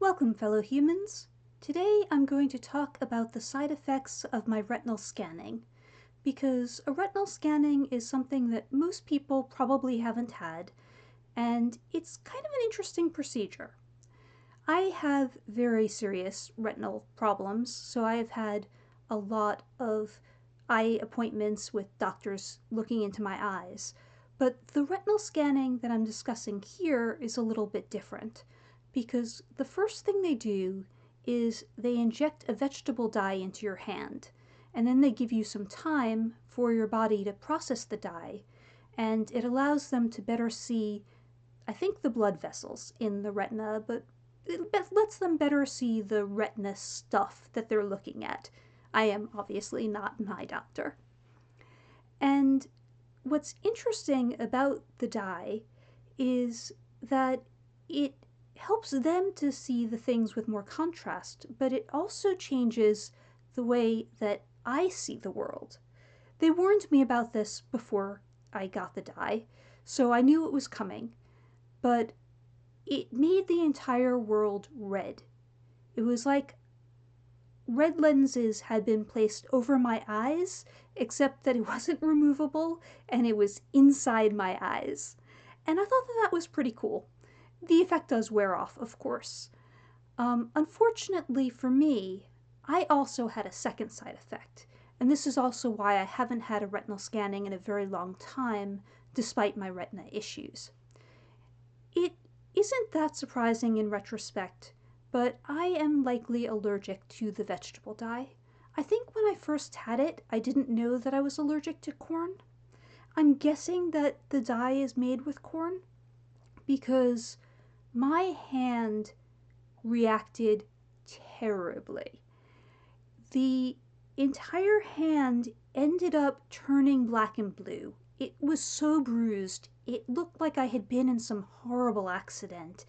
Welcome, fellow humans. Today I'm going to talk about the side effects of my retinal scanning, because a retinal scanning is something that most people probably haven't had, and it's kind of an interesting procedure. I have very serious retinal problems, so I have had a lot of eye appointments with doctors looking into my eyes. But the retinal scanning that I'm discussing here is a little bit different, because the first thing they do is they inject a vegetable dye into your hand, and then they give you some time for your body to process the dye, and it allows them to better see, I think, the blood vessels in the retina, but it lets them better see the retina stuff that they're looking at. I am obviously not an eye doctor. And what's interesting about the dye is that it helps them to see the things with more contrast, but it also changes the way that I see the world. They warned me about this before I got the dye, so I knew it was coming, but it made the entire world red. It was like red lenses had been placed over my eyes, except that it wasn't removable and it was inside my eyes. And I thought that was pretty cool. The effect does wear off, of course. Unfortunately for me, I also had a second side effect, and this is also why I haven't had a retinal scanning in a very long time, despite my retina issues. It isn't that surprising in retrospect, but I am likely allergic to the vegetable dye. I think when I first had it, I didn't know that I was allergic to corn. I'm guessing that the dye is made with corn because my hand reacted terribly. The entire hand ended up turning black and blue. It was so bruised, it looked like I had been in some horrible accident,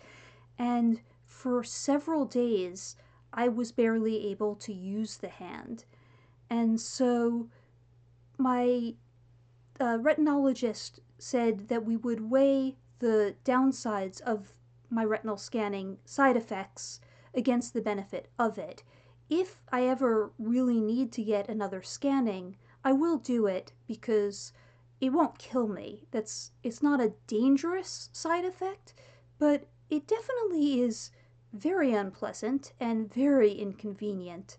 and for several days I was barely able to use the hand. And so my retinologist said that we would weigh the downsides of my retinal scanning side effects against the benefit of it. If I ever really need to get another scanning, I will do it because it won't kill me. It's not a dangerous side effect, but it definitely is very unpleasant and very inconvenient.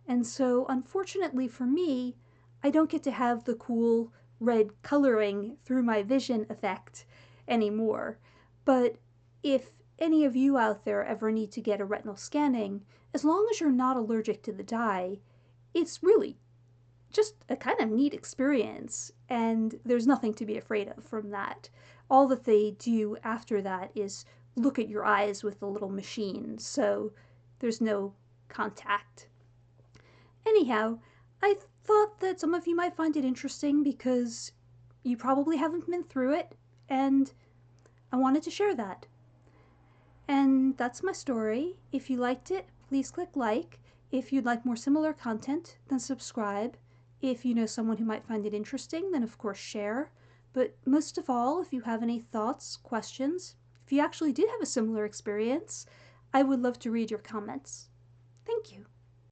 And so, unfortunately for me, I don't get to have the cool red coloring through my vision effect anymore. But if any of you out there ever need to get a retinal scanning, as long as you're not allergic to the dye, it's really just a kind of neat experience, and there's nothing to be afraid of from that. All that they do after that is look at your eyes with a little machine, so there's no contact. Anyhow, I thought that some of you might find it interesting because you probably haven't been through it, and I wanted to share that. And that's my story. If you liked it, please click like. If you'd like more similar content, then subscribe. If you know someone who might find it interesting, then of course share. But most of all, if you have any thoughts, questions, if you actually did have a similar experience, I would love to read your comments. Thank you.